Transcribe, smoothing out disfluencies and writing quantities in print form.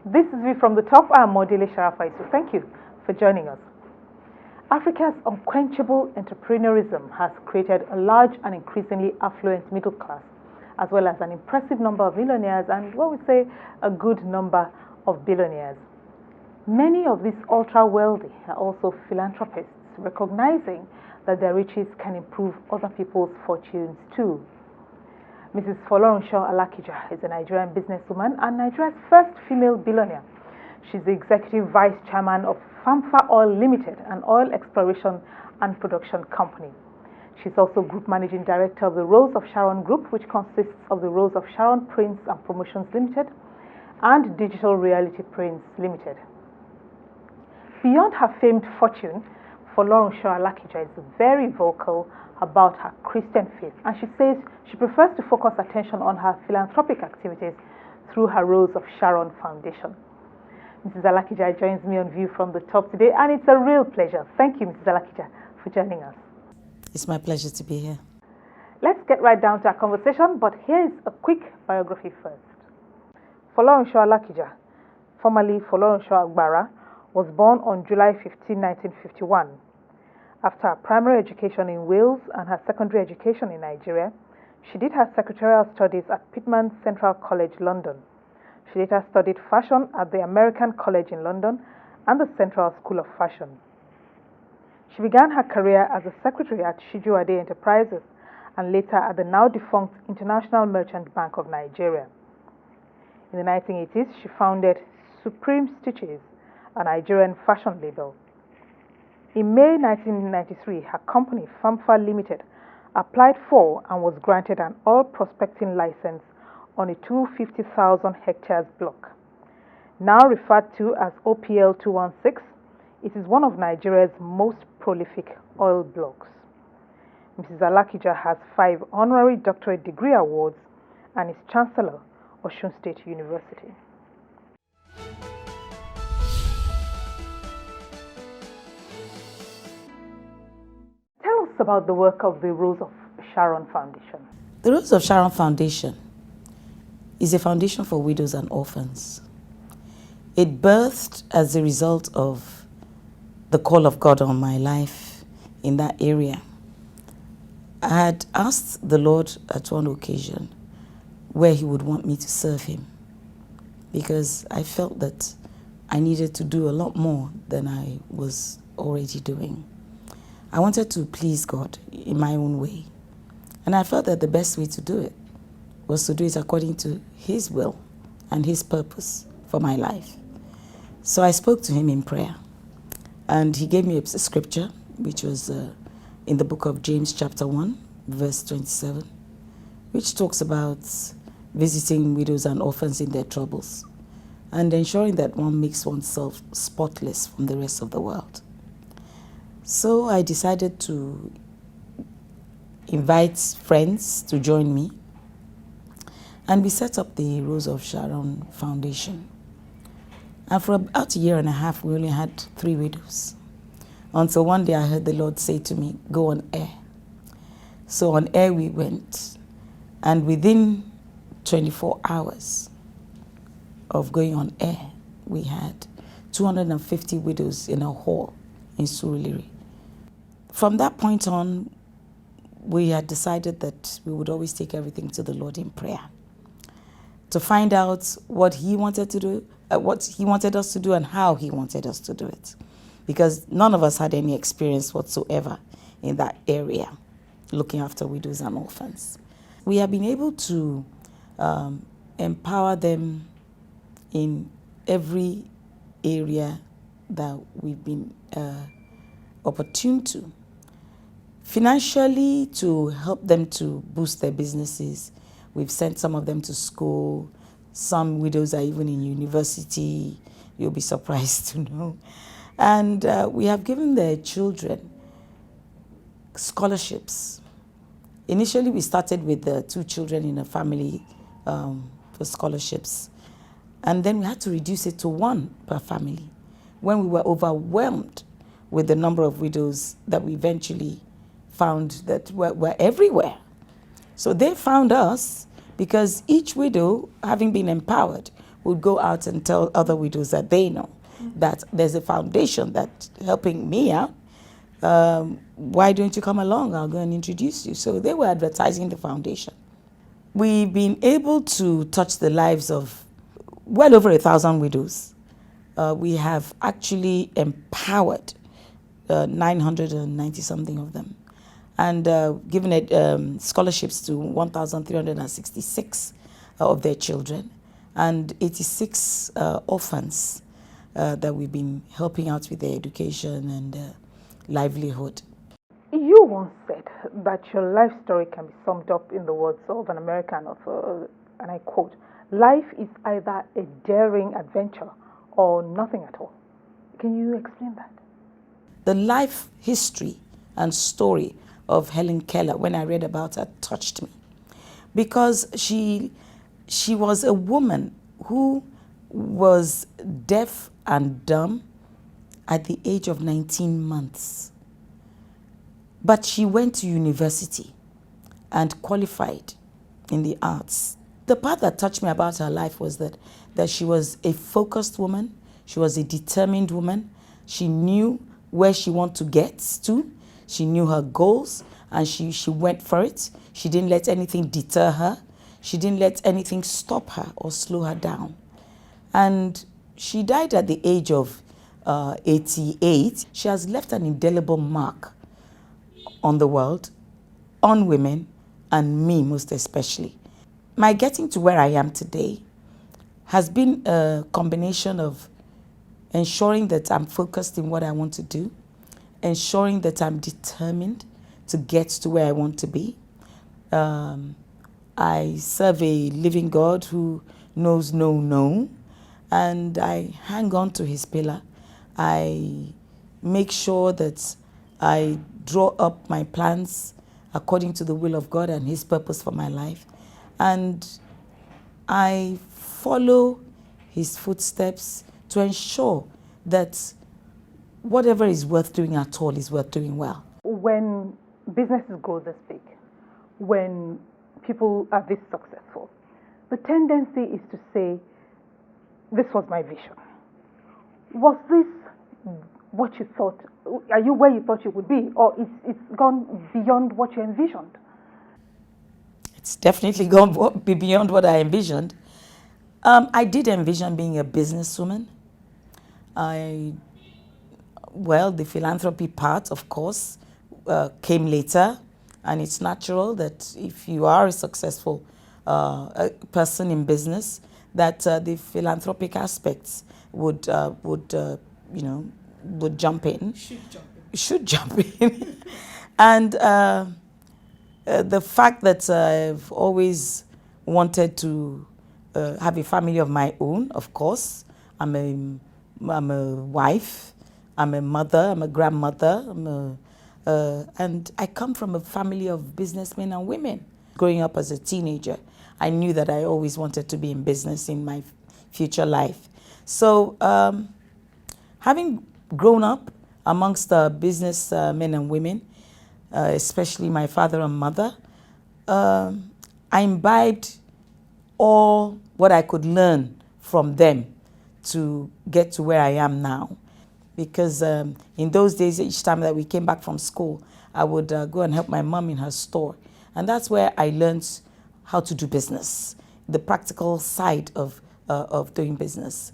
This is View from the Top. I'm Modile Sharafaisu. Thank you for joining us. Africa's unquenchable entrepreneurism has created a large and increasingly affluent middle class, as well as an impressive number of millionaires and, what we say, a good number of billionaires. Many of these ultra-wealthy are also philanthropists, recognizing that their riches can improve other people's fortunes too. Mrs. Folorunsho Alakija is a Nigerian businesswoman and Nigeria's first female billionaire. She's the executive vice chairman of Famfa Oil Limited, an oil exploration and production company. She's also group managing director of the Rose of Sharon Group, which consists of the Rose of Sharon Prints and Promotions Limited and Digital Reality Prints Limited. Beyond her famed fortune, Folorunsho Alakija is very vocal about her Christian faith, and she says she prefers to focus attention on her philanthropic activities through her Rose of Sharon Foundation. Mrs. Alakija joins me on View from the Top today, and it's a real pleasure. Thank you, Mrs. Alakija, for joining us. It's my pleasure to be here. Let's get right down to our conversation, but here's a quick biography first. Folorunsho Alakija, formerly Folorunsho Agbara, was born on July 15, 1951. After her primary education in Wales and her secondary education in Nigeria, she did her secretarial studies at Pitman Central College, London. She later studied fashion at the American College in London and the Central School of Fashion. She began her career as a secretary at Shijuade Enterprises and later at the now-defunct International Merchant Bank of Nigeria. In the 1980s, she founded Supreme Stitches, a Nigerian fashion label. In May 1993, her company, Famfa Limited, applied for and was granted an oil prospecting license on a 250,000 hectares block. Now referred to as OPL 216, it is one of Nigeria's most prolific oil blocks. Mrs. Alakija has 5 honorary doctorate degree awards and is Chancellor of Osun State University. About the work of the Rose of Sharon Foundation. The Rose of Sharon Foundation is a foundation for widows and orphans. It birthed as a result of the call of God on my life in that area. I had asked the Lord at one occasion where He would want me to serve Him, because I felt that I needed to do a lot more than I was already doing. I wanted to please God in my own way. And I felt that the best way to do it was to do it according to His will and His purpose for my life. So I spoke to Him in prayer. And He gave me a scripture, which was in the book of James chapter 1, verse 27, which talks about visiting widows and orphans in their troubles and ensuring that one makes oneself spotless from the rest of the world. So I decided to invite friends to join me, and we set up the Rose of Sharon Foundation. And for about a year and a half, we only had 3 widows, until one day I heard the Lord say to me, "Go on air." So on air we went, and within 24 hours of going on air, we had 250 widows in a hall in Surulere. From that point on, we had decided that we would always take everything to the Lord in prayer to find out what He wanted to do, what He wanted us to do, and how He wanted us to do it. Because none of us had any experience whatsoever in that area, looking after widows and orphans. We have been able to empower them in every area that we've been opportune to. Financially, to help them to boost their businesses. We've sent some of them to school. Some widows are even in university. You'll be surprised to know. And we have given their children scholarships. Initially, we started with the 2 children in a family for scholarships. And then we had to reduce it to 1 per family when we were overwhelmed with the number of widows that we eventually found that were everywhere. So they found us because each widow, having been empowered, would go out and tell other widows that they know that there's a foundation that's helping me out. Why don't you come along? I'll go and introduce you. So they were advertising the foundation. We've been able to touch the lives of well over 1,000 widows. We have actually empowered 990 something of them, and given it scholarships to 1,366 of their children, and 86 orphans that we've been helping out with their education and livelihood. You once said that your life story can be summed up in the words of an American author, and I quote, "Life is either a daring adventure or nothing at all." Can you explain that? The life history and story of Helen Keller, when I read about her, touched me, because she was a woman who was deaf and dumb at the age of 19 months. But she went to university and qualified in the arts. The part that touched me about her life was that she was a focused woman, she was a determined woman, she knew where she wanted to get to, she knew her goals, and she went for it. She didn't let anything deter her, she didn't let anything stop her or slow her down. And she died at the age of 88. She has left an indelible mark on the world, on women, and me most especially. My getting to where I am today has been a combination of ensuring that I'm focused in what I want to do, ensuring that I'm determined to get to where I want to be. I serve a living God who knows no, and I hang on to his pillar. I make sure that I draw up my plans according to the will of God and his purpose for my life. And I follow his footsteps to ensure that whatever is worth doing at all is worth doing well. When businesses grow this big, when people are this successful, the tendency is to say, this was my vision. Was this what you thought? Are you where you thought you would be? Or it's gone beyond what you envisioned? It's definitely gone beyond what I envisioned. I did envision being a businesswoman. The philanthropy part, of course, came later. And it's natural that if you are a successful person in business, that the philanthropic aspects would jump in. Should jump in. And the fact that I've always wanted to have a family of my own, of course. I'm a wife, I'm a mother, I'm a grandmother, and I come from a family of businessmen and women. Growing up as a teenager, I knew that I always wanted to be in business in my future life. So having grown up amongst business men and women, especially my father and mother, I imbibed all what I could learn from them to get to where I am now. Because in those days, each time that we came back from school, I would go and help my mom in her store. And that's where I learned how to do business, the practical side of doing business.